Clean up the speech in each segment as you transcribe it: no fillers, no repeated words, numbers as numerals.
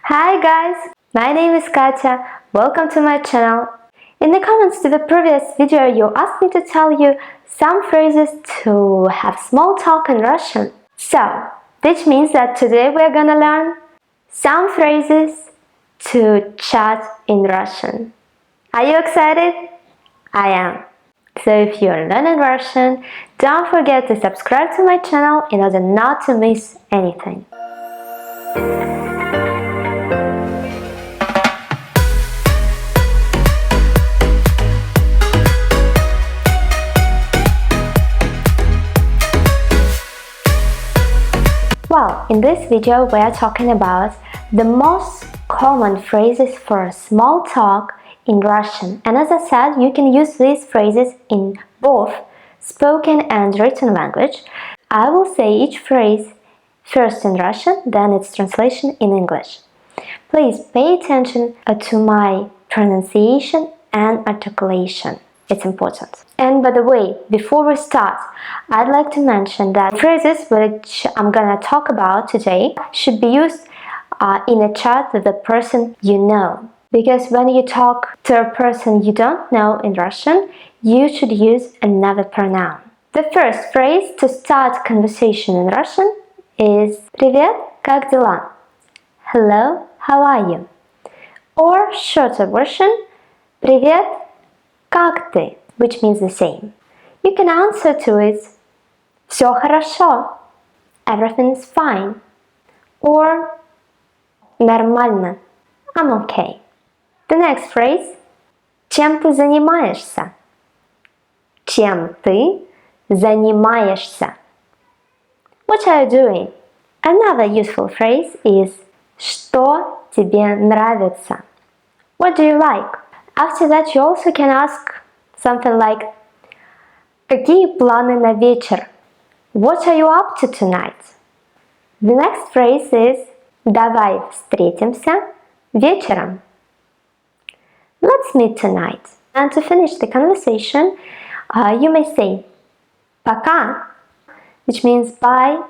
Hi guys, my name is Katya. Welcome to my channel. In the comments to the previous video, you asked me to tell you some phrases to have small talk in Russian. So, which means that today we're gonna learn some phrases to chat in Russian. Are you excited? I am. So if you're learning Russian, don't forget to subscribe to my channel in order not to miss anything. Well, in this video we are talking about the most common phrases for small talk in Russian. And as I said, you can use these phrases in both spoken and written language. I will say each phrase first in Russian, then its translation in English. Please pay attention to my pronunciation and articulation. It's important. And by the way, before we start, I'd like to mention that phrases which I'm gonna talk about today should be used in a chat with the person you know. Because when you talk to a person you don't know in Russian, you should use another pronoun. The first phrase to start conversation in Russian is Привет, как дела? Hello, how are you? Or shorter version, Привет, как ты? Which means the same. You can answer to it Всё хорошо, everything is fine. Or Нормально, I'm okay. The next phrase Чем ты занимаешься? Чем ты занимаешься? What are you doing? Another useful phrase is Что тебе нравится? What do you like? After that you also can ask something like Какие планы на вечер? What are you up to tonight? The next phrase is Давай, встретимся, вечером. Let's meet tonight. And to finish the conversation, you may say Пока, which means bye,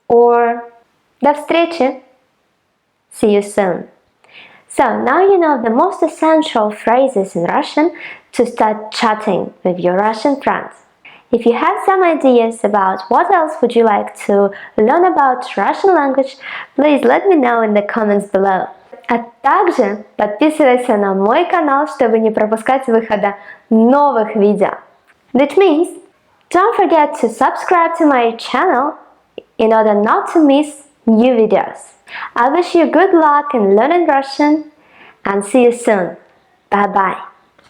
or До встречи, see you soon. So now you know the most essential phrases in Russian to start chatting with your Russian friends. If you have some ideas about what else would you like to learn about Russian language, please let me know in the comments below. А также подписывайся на мой канал, чтобы не пропускать выхода новых видео. That means, don't forget to subscribe to my channel in order not to miss new videos. I wish you good luck in learning Russian and see you soon. Bye bye.